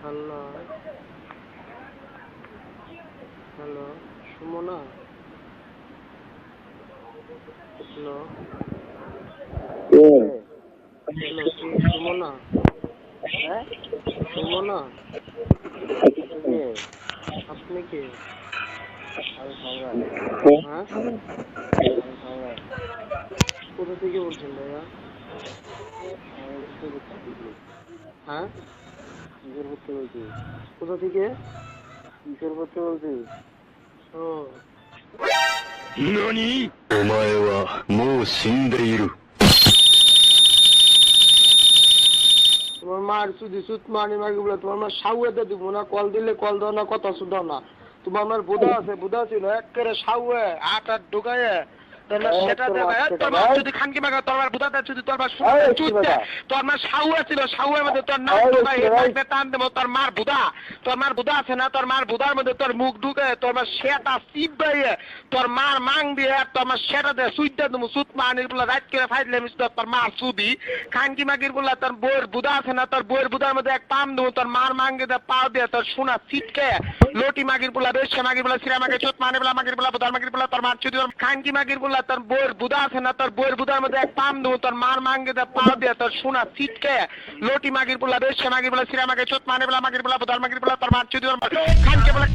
Hello hello Sumana hello hello কি সুমনা সুমনা আপনি কে? হ্যাঁ কোথা থেকে বলছেন ভাইয়া? হ্যাঁ কোথা থেকে? ও何？お前はもう死んでいる。 তোমার মার চুদি সুত মানি মাগি বলে তোমার মার সাউয়েতে দিব না, কল দিলে কল দাও না, কথা শুধাও না। তোমার মার বুধা আছে, বুধা ছিল একেবারে সাউয়ে আট ঢুকাইয়ে সেটা তোর মার যদি খানকি মাগা তোর মার বুধাতে যদি তোর মার চুদতে তোর মার সাউয়ে ছিল, সাউয়ের মধ্যে তোর নাক ঢুকাই টান দেবো। তোর মার বুধা আছে না, তোর মার বুধার মধ্যে তোর মুখ ঢুকে তোর মার সেটা চিপ বাইয়ে তোর মার মাং দিয়ে তোর মার সেটা দিয়ে সুইটা দেবো। সুত মানির বলে রাত করে ফাইলে মিস তোর মার চুদি খানকি মাগির বলে তোর বইয়ের বুধা আছে না, তোর বইয়ের বুধার মধ্যে এক পাম দেবো। তোর মার মাঙ্গে দিয়ে পাও দিয়ে তোর সোনা চিটকে লোটি মাগির বলে বেশে মাগির বলে সিরা মাগে চোট মানে বলে মাগির বলে বুধার মাগির বলে তোর মার চুদি খানকি মাগির বলে তোর বইয়ের বুধা আছে না, তোর বইয়ের বুধার মধ্যে এক পাম দেবো। তোর মার মাঙ্গে দিয়ে পাও দিয়ে তোর সোনা চিটকে লোটি মাগির বলে বেশে মাগির বলে সিরা মাগে চোট মানে বলে মাগির বলে বুধার মাগির বলে তোর মার চুদি খানকে বলে